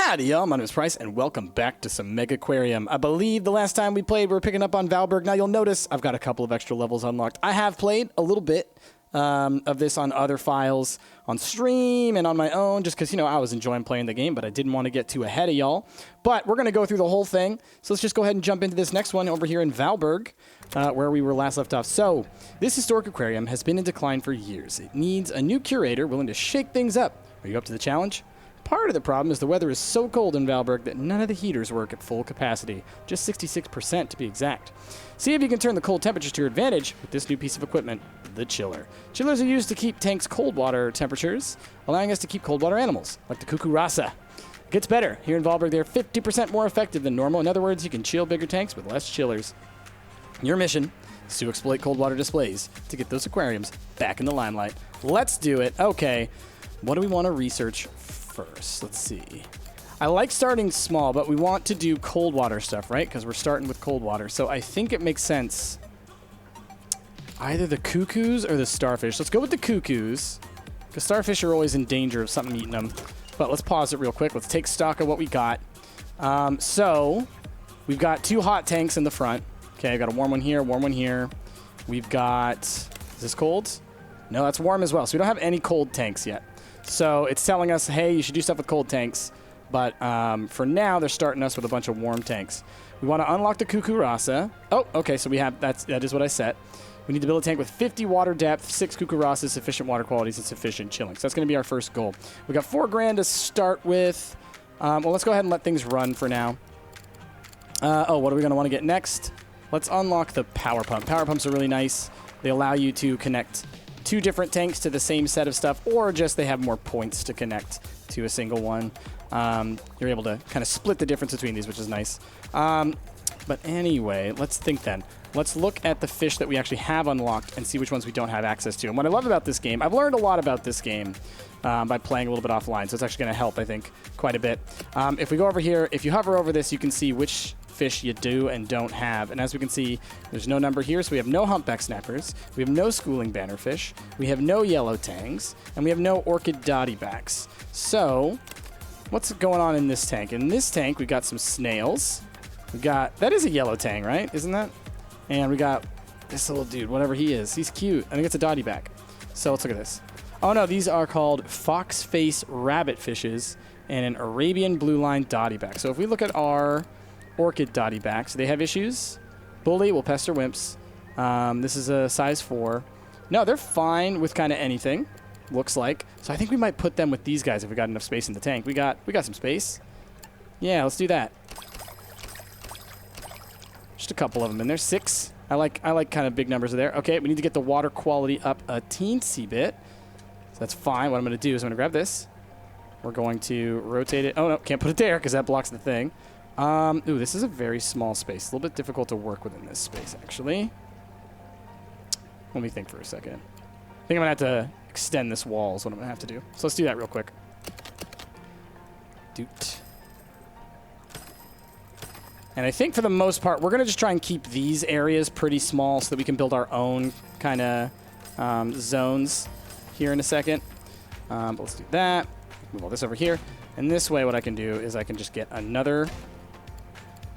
Howdy, y'all. My name is Price, and welcome back to some MegaQuarium. I believe the last time we played, we were picking up on Val Berg. Now, you'll notice I've got a couple of extra levels unlocked. I have played a little bit of this on other files, on stream, and on my own, just because, you know, I was enjoying playing the game, but I didn't want to get too ahead of y'all. But we're going to go through the whole thing, so let's just go ahead and jump into this next one over here in Val Berg, where we were last left off. So, this historic aquarium has been in decline for years. It needs a new curator willing to shake things up. Are you up to the challenge? Part of the problem is the weather is so cold in Val Berg that none of the heaters work at full capacity, just 66% to be exact. See if you can turn the cold temperatures to your advantage with this new piece of equipment, the chiller. Chillers are used to keep tanks cold water temperatures, allowing us to keep cold water animals, like the cuckoo rasa. It gets better. Here in Val Berg, they're 50% more effective than normal. In other words, you can chill bigger tanks with less chillers. Your mission is to exploit cold water displays to get those aquariums back in the limelight. Let's do it. Okay, what do we want to research first? Let's see. I like starting small, but we want to do cold water stuff, right? Because we're starting with cold water. So I think it makes sense either the cuckoos or the starfish. Let's go with the cuckoos, because starfish are always in danger of something eating them. But let's pause it real quick. Let's take stock of what we got. So we've got two hot tanks in the front. Okay, I've got a warm one here, warm one here. We've got, is this cold? No, that's warm as well. So we don't have any cold tanks yet. So it's telling us, hey, you should do stuff with cold tanks. But for now, they're starting us with a bunch of warm tanks. We want to unlock the cuckoo rasa. Oh, okay, so we have, that is what I set. We need to build a tank with 50 water depth, 6 cuckoo rasas, sufficient water qualities, and sufficient chilling. So that's going to be our first goal. We got $4 grand to start with. Well, let's go ahead and let things run for now. Oh, what are we going to want to get next? Let's unlock the power pump. Power pumps are really nice. They allow you to connect two different tanks to the same set of stuff, or just they have more points to connect to a single one. You're able to kind of split the difference between these, which is nice. But anyway, let's think then. Let's look at the fish that we actually have unlocked and see which ones we don't have access to. And what I love about this game, I've learned a lot about this game by playing a little bit offline, so it's actually going to help, I think, quite a bit. If we go over here, if you hover over this, you can see which fish you do and don't have. And as we can see, there's no number here, so we have no humpback snappers, we have no schooling bannerfish, we have no yellow tangs, and we have no orchid dottybacks. So, what's going on in this tank? In this tank, we got some snails. We got, that is a yellow tang, right? Isn't that? And we got this little dude, whatever he is. He's cute. I think it's a dottyback. So let's look at this. Oh no, these are called fox face rabbit fishes and an Arabian blue line dottyback. So if we look at our orchid dottybacks, they have issues. Bully will pester wimps. This is a size 4. No, they're fine with kind of anything, looks like. So I think we might put them with these guys if we got enough space in the tank. We got some space. Yeah, let's do that. Just a couple of them in there. 6. I like kind of big numbers there. Okay, we need to get the water quality up a teensy bit. So that's fine. What I'm going to do is I'm going to grab this. We're going to rotate it. Oh, no, can't put it there because that blocks the thing. Ooh, this is a very small space. A little bit difficult to work within this space, actually. Let me think for a second. I think I'm going to have to extend this wall is what I'm going to have to do. So let's do that real quick. Doot. And I think for the most part, we're going to just try and keep these areas pretty small so that we can build our own kind of zones here in a second. But let's do that. Move all this over here. And this way, what I can do is I can just get another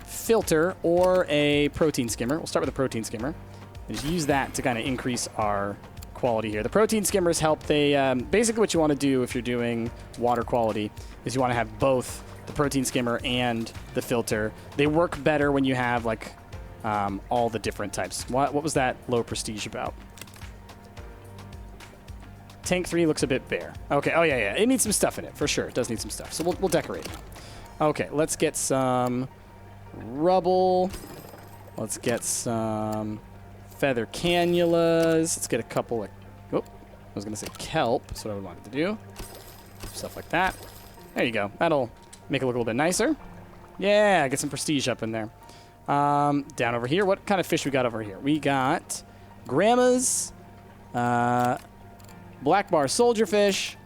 filter or a protein skimmer. We'll start with a protein skimmer. And just use that to kind of increase our quality here. The protein skimmers help. They basically what you want to do if you're doing water quality is you want to have both the protein skimmer and the filter. They work better when you have like all the different types. What was that low prestige about? Tank 3 looks a bit bare. Okay, oh yeah. It needs some stuff in it, for sure. It does need some stuff. So we'll decorate it. Okay, let's get some rubble. Let's get some feather cannulas. Let's get a couple of, oh, I was going to say kelp. That's what I wanted to do. Stuff like that. There you go. That'll make it look a little bit nicer. Yeah, get some prestige up in there. Down over here, what kind of fish we got over here? We got grandmas, black bar soldierfish,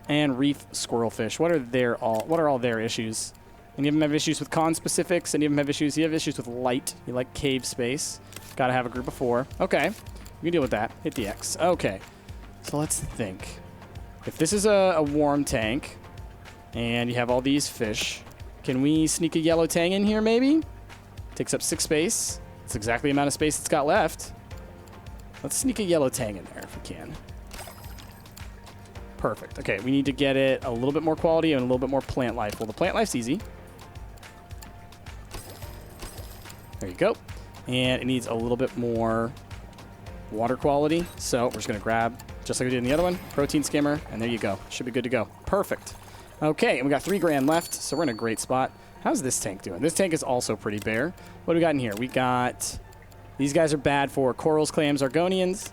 and reef squirrelfish. What are all their issues? Any of them have issues with conspecifics? Any of them have issues? You have issues with light. You like cave space. Got to have a group of 4. Okay, we can deal with that. Hit the X. Okay, so let's think. If this is a warm tank, and you have all these fish, Can we sneak a yellow tang in here, maybe? Takes up 6 space. That's exactly the amount of space it's got left. Let's sneak a yellow tang in there if we can. Perfect. Okay, we need to get it a little bit more quality and a little bit more plant life. Well, the plant life's easy. There you go. And it needs a little bit more water quality. So we're just going to grab, just like we did in the other one, protein skimmer, and there you go. Should be good to go. Perfect. Okay, and we got 3 grand left, so we're in a great spot. How's this tank doing? This tank is also pretty bare. What do we got in here? We got... These guys are bad for corals, clams, argonians.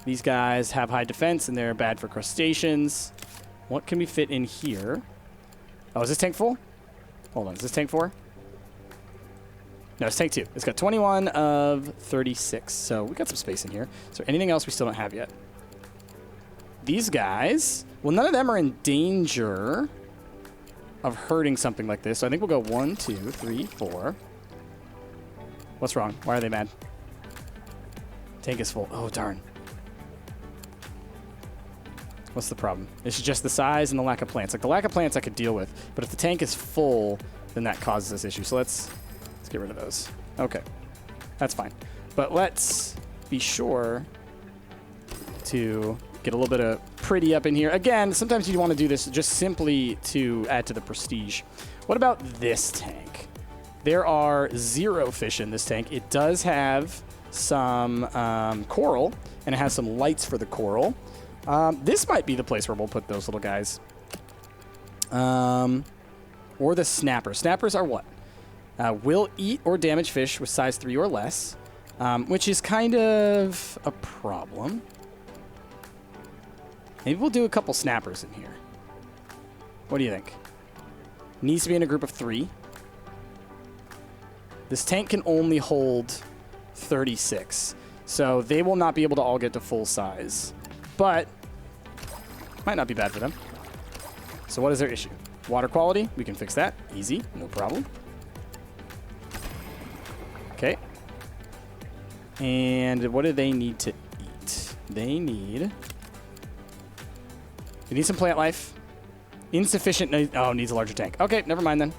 These guys have high defense, and they're bad for crustaceans. What can we fit in here? Oh, is this tank full? Hold on, is this tank 4? No, it's tank 2. It's got 21 of 36, so we got some space in here. Is there anything else we still don't have yet? These guys, well, none of them are in danger of hurting something like this, so I think we'll go 1, 2, 3, 4. What's wrong? Why are they mad? Tank is full. Oh, darn. What's the problem? It's just the size and the lack of plants. Like, the lack of plants I could deal with, but if the tank is full, then that causes this issue. So let's get rid of those. Okay. That's fine. But let's be sure to get a little bit of pretty up in here. Again, sometimes you want to do this just simply to add to the prestige. What about this tank? There are 0 fish in this tank. It does have some coral, and it has some lights for the coral. This might be the place where we'll put those little guys. Or the snappers. Snappers are what? Will eat or damage fish with size 3 or less, which is kind of a problem. Maybe we'll do a couple snappers in here. What do you think? Needs to be in a group of 3. This tank can only hold 36, so they will not be able to all get to full size. But might not be bad for them. So what is their issue? Water quality. We can fix that. Easy. No problem. Okay. And what do they need to eat? They need some plant life. Insufficient. Oh, needs a larger tank. Okay, never mind then.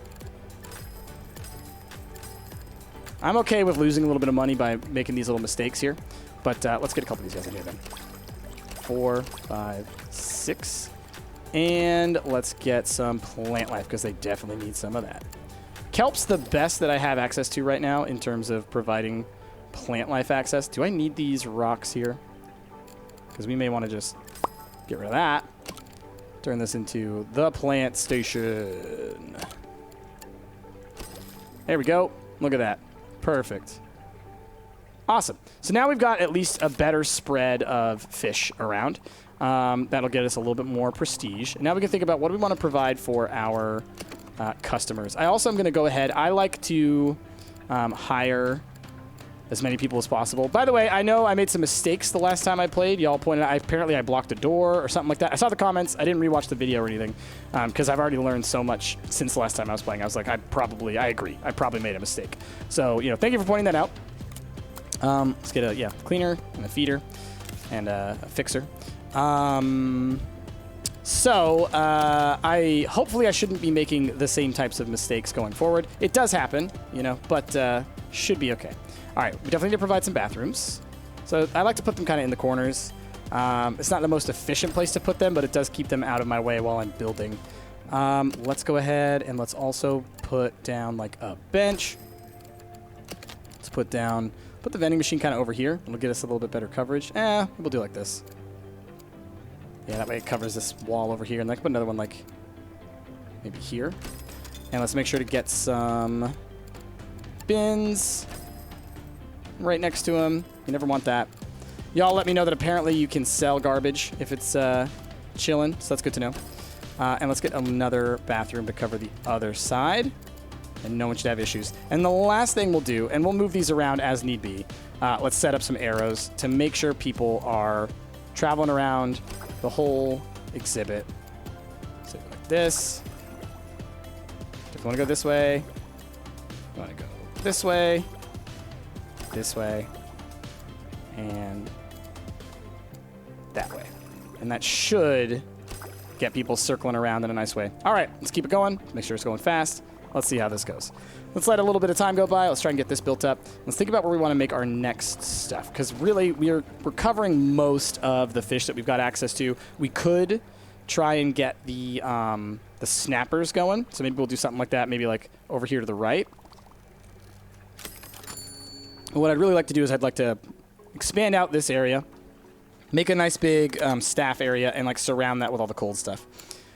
I'm okay with losing a little bit of money by making these little mistakes here. But let's get a couple of these guys in here then. 4, 5, 6. And let's get some plant life because they definitely need some of that. Kelp's the best that I have access to right now in terms of providing plant life access. Do I need these rocks here? Because we may want to just get rid of that. Turn this into the plant station. There we go. Look at that. Perfect. Awesome. So now we've got at least a better spread of fish around. That'll get us a little bit more prestige. Now we can think about what do we want to provide for our customers. I also am going to go ahead. I like to hire as many people as possible. By the way, I know I made some mistakes the last time I played. Y'all pointed out, apparently I blocked a door or something like that. I saw the comments. I didn't rewatch the video or anything because I've already learned so much since the last time I was playing. I was like, I agree. I probably made a mistake. So, thank you for pointing that out. Let's get a cleaner and a feeder and a fixer. Hopefully I shouldn't be making the same types of mistakes going forward. It does happen, but should be okay. All right, we definitely need to provide some bathrooms. So I like to put them kind of in the corners. It's not the most efficient place to put them, but it does keep them out of my way while I'm building. Let's go ahead and let's also put down like a bench. Let's put the vending machine kind of over here. It'll get us a little bit better coverage. We'll do like this. Yeah, that way it covers this wall over here. And I can put another one like maybe here. And let's make sure to get some bins right next to them. You never want that. Y'all let me know that apparently you can sell garbage if it's chilling, so that's good to know. And let's get another bathroom to cover the other side. And no one should have issues. And the last thing we'll do, and we'll move these around as need be, let's set up some arrows to make sure people are traveling around the whole exhibit. So like this. If you want to go this way, you want to go this way, and that way. And that should get people circling around in a nice way. All right, let's keep it going. Make sure it's going fast. Let's see how this goes. Let's let a little bit of time go by. Let's try and get this built up. Let's think about where we want to make our next stuff, because really we're covering most of the fish that we've got access to. We could try and get the snappers going, so maybe we'll do something like that, maybe like over here to the right. What I'd really like to do is I'd like to expand out this area, make a nice big staff area, and like surround that with all the cold stuff.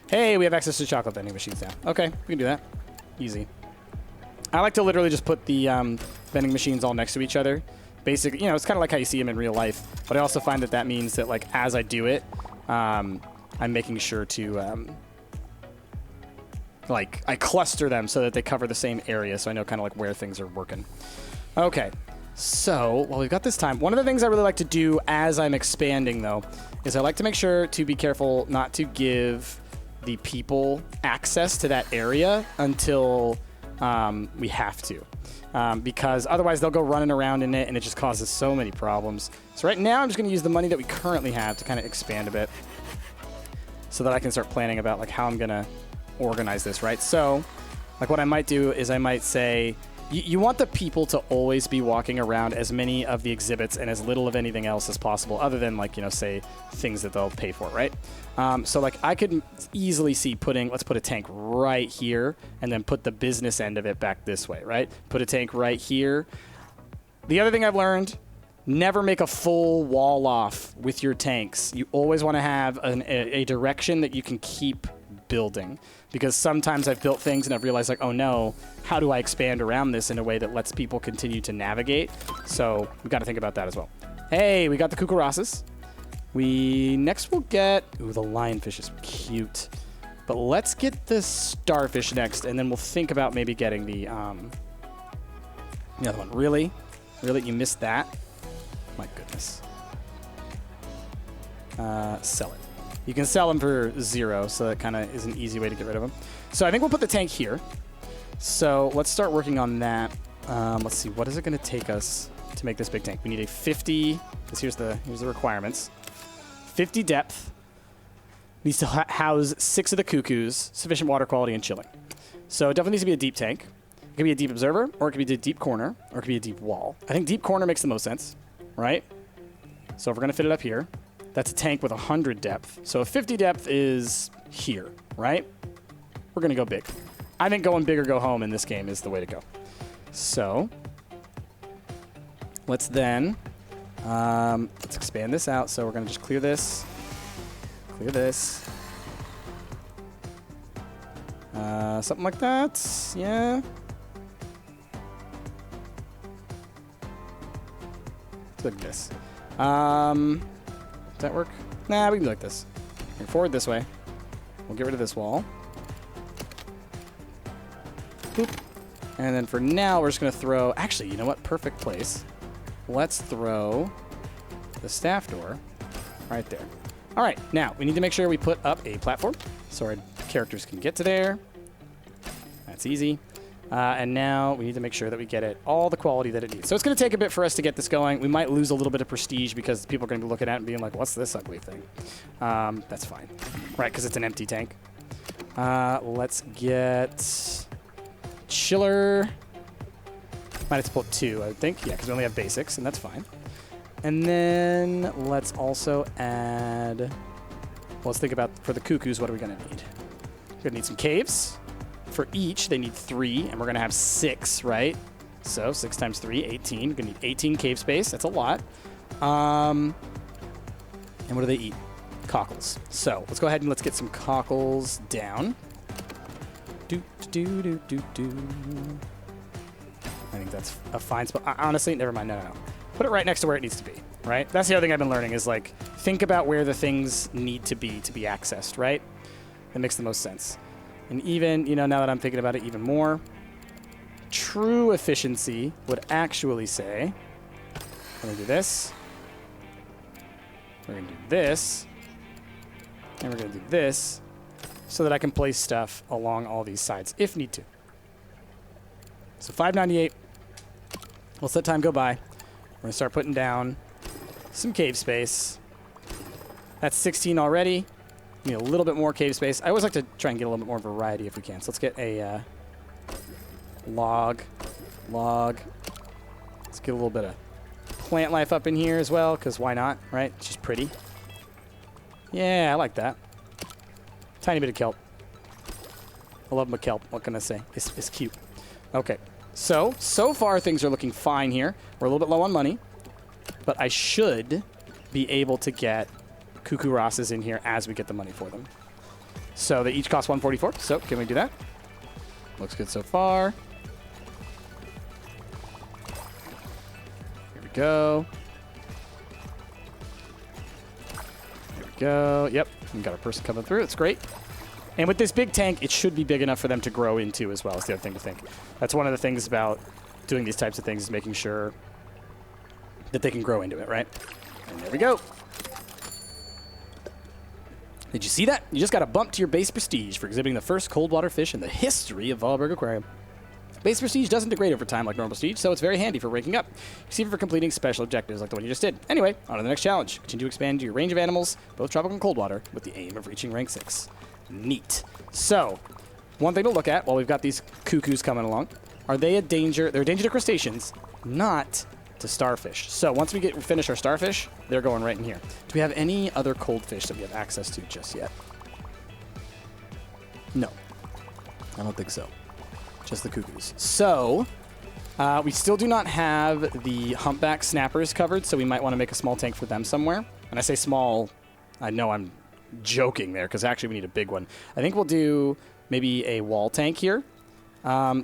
Hey, we have access to chocolate vending machines now. Okay, we can do that. Easy. I like to literally just put the vending machines all next to each other. Basically, you know, it's kind of like how you see them in real life. But I also find that means that, like, as I do it, I'm making sure to, like, I cluster them so that they cover the same area, so I know kind of like where things are working. Okay. So, while we've got this time, one of the things I really like to do as I'm expanding, though, is I like to make sure to be careful not to give the people access to that area until we have to. Because otherwise they'll go running around in it, and it just causes so many problems. So right now I'm just going to use the money that we currently have to kind of expand a bit so that I can start planning about like how I'm going to organize this, right? So, like what I might do is I might say, you want the people to always be walking around as many of the exhibits and as little of anything else as possible, other than like, you know, say things that they'll pay for, right? So like I could easily see let's put a tank right here and then put the business end of it back this way, right? Put a tank right here. The other thing I've learned, never make a full wall off with your tanks. You always want to have a direction that you can keep building, because sometimes I've built things and I've realized like, oh no, how do I expand around this in a way that lets people continue to navigate? So we've got to think about that as well. Hey, we got the cucarasas. Next we'll get, ooh, the lionfish is cute, but let's get the starfish next, and then we'll think about maybe getting the other one. Really, you missed that? My goodness. Sell it. You can sell them for 0, so that kind of is an easy way to get rid of them. So I think we'll put the tank here. So let's start working on that. Let's see, what is it going to take us to make this big tank? We need a 50, because here's the requirements. 50 depth. Needs to house 6 of the cuckoos, sufficient water quality and chilling. So it definitely needs to be a deep tank. It could be a deep observer, or it could be a deep corner, or it could be a deep wall. I think deep corner makes the most sense, right? So if we're going to fit it up here, that's a tank with 100 depth. So a 50 depth is here, right? We're going to go big. I think going big or go home in this game is the way to go. So let's then, let's expand this out. So we're going to just clear this, something like that. Yeah. Let's look at this. Does that work? Nah, we can do like this. Bring forward this way. We'll get rid of this wall. Boop. And then for now, we're just going to throw... Actually, you know what? Perfect place. Let's throw the staff door right there. All right, now we need to make sure we put up a platform so our characters can get to there. That's easy. And now we need to make sure that we get it all the quality that it needs. So it's going to take a bit for us to get this going. We might lose a little bit of prestige because people are going to be looking at it and being like, what's this ugly thing? That's fine. Right, because it's an empty tank. Let's get chiller. Might have to pull 2, I think. Yeah, because we only have basics, and that's fine. And then let's also add... Well, let's think about, for the cuckoos, what are we going to need? We're going to need some caves. For each, they need 3, and we're going to have 6, right? So 6 times 3, 18. We're going to need 18 cave space. That's a lot. And what do they eat? Cockles. So let's go ahead and let's get some cockles down. I think that's a fine spot. Honestly, never mind. No. Put it right next to where it needs to be, right? That's the other thing I've been learning is, like, think about where the things need to be accessed, right? That makes the most sense. And even, you know, now that I'm thinking about it even more, true efficiency would actually say, we're going to do this, we're going to do this, and we're going to do this, so that I can place stuff along all these sides, if need to. So 598, let's let time go by. We're going to start putting down some cave space. That's 16 already. Need a little bit more cave space. I always like to try and get a little bit more variety if we can. So let's get a Log. Log. Let's get a little bit of plant life up in here as well, because why not, right? It's just pretty. Yeah, I like that. Tiny bit of kelp. I love my kelp. What can I say? It's cute. Okay. So far things are looking fine here. We're a little bit low on money, but I should be able to get Cuckoo Rosses in here as we get the money for them. So they each cost 144. So can we do that? Looks good so far. Here we go. There we go. Yep. We got our person coming through. It's great. And with this big tank, it should be big enough for them to grow into as well. Is the other thing to think. That's one of the things about doing these types of things, is making sure that they can grow into it, right? And there we go. Did you see that? You just got a bump to your base prestige for exhibiting the first cold water fish in the history of Val Berg Aquarium. Base prestige doesn't degrade over time like normal prestige, so it's very handy for ranking up. Receive it for completing special objectives like the one you just did. Anyway, on to the next challenge. Continue to expand your range of animals, both tropical and cold water, with the aim of reaching rank 6. Neat. So, one thing to look at while we've got these cuckoos coming along, are they a danger? They're a danger to crustaceans, not to starfish. So once we finish our starfish, they're going right in here. Do we have any other cold fish that we have access to just yet? No. I don't think so. Just the cuckoos. So, we still do not have the humpback snappers covered, so we might want to make a small tank for them somewhere. And I say small, I know I'm joking there, because actually we need a big one. I think we'll do maybe a wall tank here.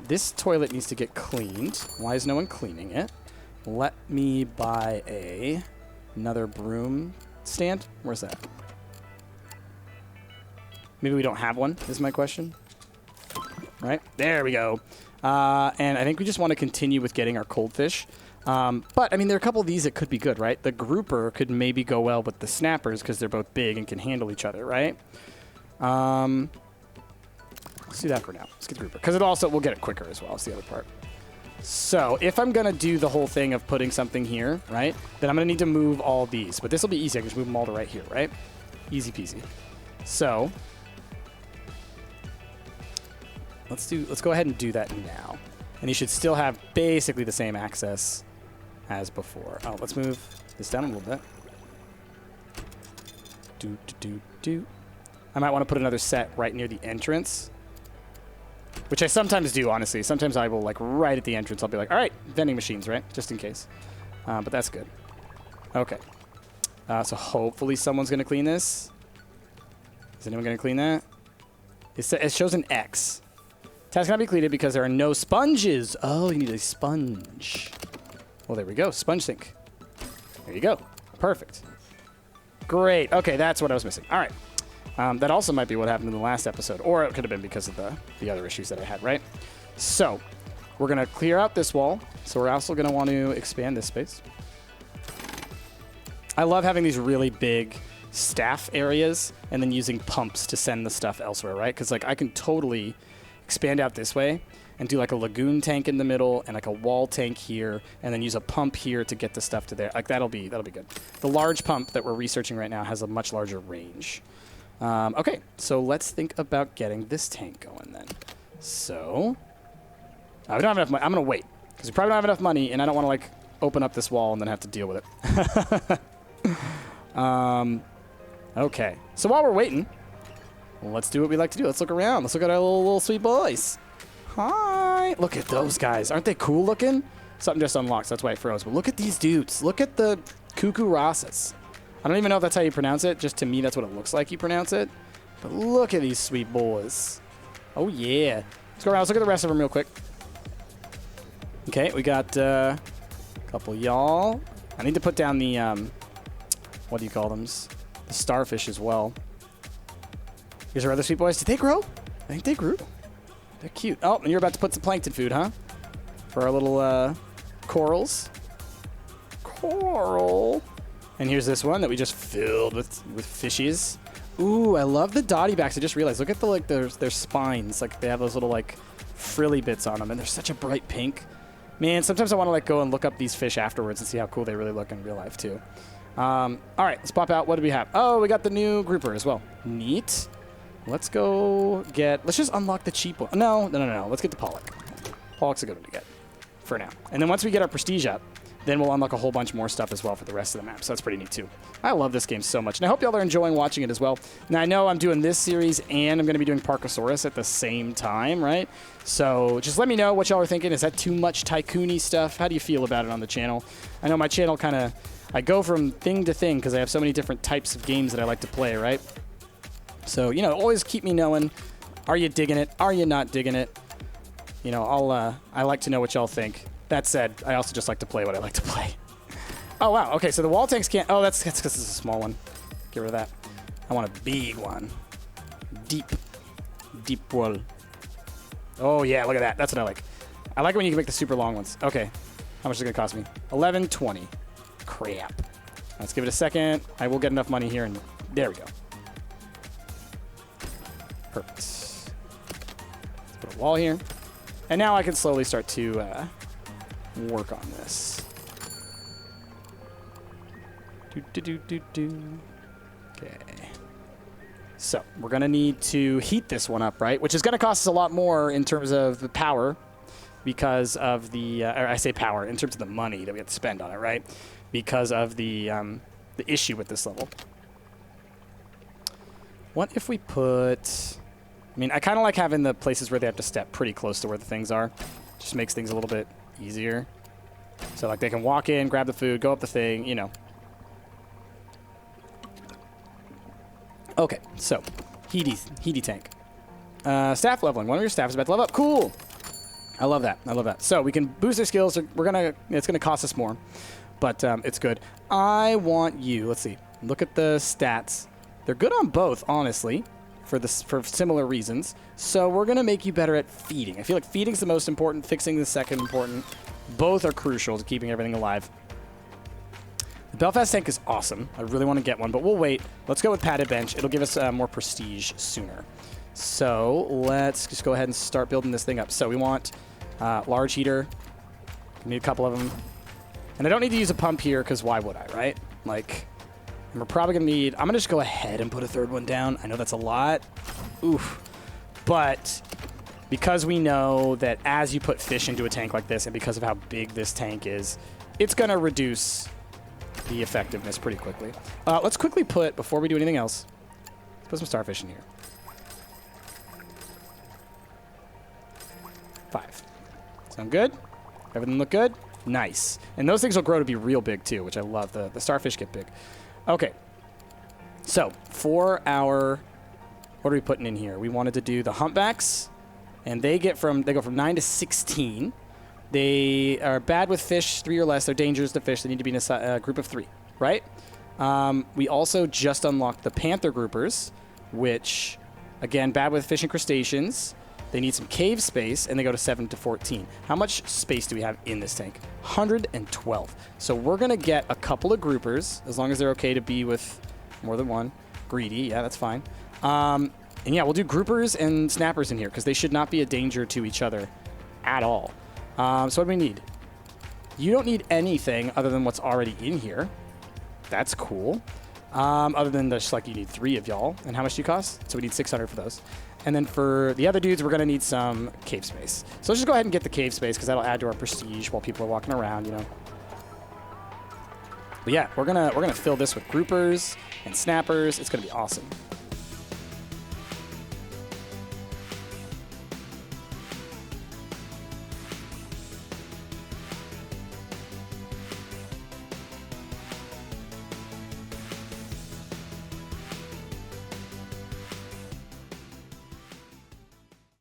This toilet needs to get cleaned. Why is no one cleaning it? Let me buy another broom stand. Where's that? Maybe we don't have one, is my question. Right? There we go. And I think we just want to continue with getting our cold fish. But, I mean, there are a couple of these that could be good, right? The grouper could maybe go well with the snappers because they're both big and can handle each other, right? Let's do that for now. Let's get the grouper. Because it also will get it quicker as well. That's the other part. So, if I'm going to do the whole thing of putting something here, right, then I'm going to need to move all these. But this will be easy. I can just move them all to right here, right? Easy peasy. So, let's go ahead and do that now. And you should still have basically the same access as before. Oh, let's move this down a little bit. I might want to put another set right near the entrance, which I sometimes do, honestly. Sometimes I will, like, right at the entrance, I'll be like, all right, vending machines, right? Just in case. But that's good. Okay. So hopefully someone's going to clean this. Is anyone going to clean that? It shows an X. Task cannot be completed because there are no sponges. Oh, you need a sponge. Well, there we go. Sponge sink. There you go. Perfect. Great. Okay, that's what I was missing. All right. That also might be what happened in the last episode, or it could have been because of the other issues that I had, right? So, we're going to clear out this wall. So we're also going to want to expand this space. I love having these really big staff areas and then using pumps to send the stuff elsewhere, right? Because, like, I can totally expand out this way and do like a lagoon tank in the middle and like a wall tank here and then use a pump here to get the stuff to there. Like that'll be good. The large pump that we're researching right now has a much larger range. Okay, so let's think about getting this tank going then. So, we don't have enough money. I'm going to wait because we probably don't have enough money and I don't want to like open up this wall and then have to deal with it. Okay, so while we're waiting, let's do what we like to do. Let's look around. Let's look at our little sweet boys. Hi. Look at those guys. Aren't they cool looking? Something just unlocked, so that's why it froze. But look at these dudes. Look at the Cuckoo Rosses. I don't even know if that's how you pronounce it. Just to me, that's what it looks like you pronounce it. But look at these sweet boys. Oh, yeah. Let's go around. Let's look at the rest of them real quick. Okay, we got a couple y'all. I need to put down the, what do you call them? The starfish as well. Here's our other sweet boys. Did they grow? I think they grew. They're cute. Oh, and you're about to put some plankton food, huh? For our little corals. Coral. And here's this one that we just filled with fishies. Ooh, I love the dotty backs. I just realized. Look at the their spines. Like they have those little like frilly bits on them, and they're such a bright pink. Man, sometimes I want to like go and look up these fish afterwards and see how cool they really look in real life too. All right, let's pop out. What do we have? Oh, we got the new grouper as well. Neat. Let's go get... Let's just unlock the cheap one. No. Let's get the pollock. All looks good to get for now. And then once we get our prestige up, then we'll unlock a whole bunch more stuff as well for the rest of the map. So that's pretty neat too. I love this game so much. And I hope y'all are enjoying watching it as well. Now I know I'm doing this series and I'm going to be doing Parkosaurus at the same time, right? So just let me know what y'all are thinking. Is that too much tycoon-y stuff? How do you feel about it on the channel? I know my channel kind of, I go from thing to thing because I have so many different types of games that I like to play, right? So, you know, always keep me knowing, are you digging it? Are you not digging it? You know, I like to know what y'all think. That said, I also just like to play what I like to play. Oh, wow. Okay, so the wall tanks can't... Oh, that's because this is a small one. Get rid of that. I want a big one. Deep wall. Oh, yeah, look at that. That's what I like. I like it when you can make the super long ones. Okay. How much is it going to cost me? $11.20. Crap. Let's give it a second. I will get enough money here, and there we go. Perfect. Let's put a wall here. And now I can slowly start to work on this. Okay. So we're going to need to heat this one up, right? Which is going to cost us a lot more in terms of the power because of the, or I say power, in terms of the money that we have to spend on it, right? Because of the issue with this level. What if we put... I mean, I kind of like having the places where they have to step pretty close to where the things are. Just makes things a little bit easier. So, like, they can walk in, grab the food, go up the thing, you know. Okay, so, heaty tank. Staff leveling. One of your staff is about to level up. Cool! I love that. I love that. So, we can boost their skills. It's gonna cost us more, but it's good. I want you, let's see, look at the stats. They're good on both, honestly. For similar reasons. So we're going to make you better at feeding. I feel like feeding's the most important, fixing the second important. Both are crucial to keeping everything alive. The Belfast tank is awesome. I really want to get one, but we'll wait. Let's go with padded bench. It'll give us more prestige sooner. So let's just go ahead and start building this thing up. So we want large heater. We need a couple of them. And I don't need to use a pump here because why would I, right? Like... And we're probably going to need... I'm going to just go ahead and put a third one down. I know that's a lot. Oof. But because we know that as you put fish into a tank like this, and because of how big this tank is, it's going to reduce the effectiveness pretty quickly. Let's quickly put, before we do anything else, let's put some starfish in here. 5. Sound good? Everything look good? Nice. And those things will grow to be real big too, which I love. The starfish get big. Okay, so for our, what are we putting in here? We wanted to do the humpbacks, and they go from 9 to 16. They are bad with fish, 3 or less. They're dangerous to fish. They need to be in a group of 3, right? We also just unlocked the panther groupers, which, again, bad with fish and crustaceans. They need some cave space, and they go to 7 to 14. How much space do we have in this tank? 112. So we're going to get a couple of groupers, as long as they're okay to be with more than one. Greedy, yeah, that's fine. And yeah, we'll do groupers and snappers in here, because they should not be a danger to each other at all. So what do we need? You don't need anything other than what's already in here. That's cool. Other than just like you need 3 of y'all. And how much do you cost? So we need 600 for those. And then for the other dudes, we're going to need some cave space. So let's just go ahead and get the cave space because that'll add to our prestige while people are walking around, you know. But yeah, we're gonna fill this with groupers and snappers. It's going to be awesome.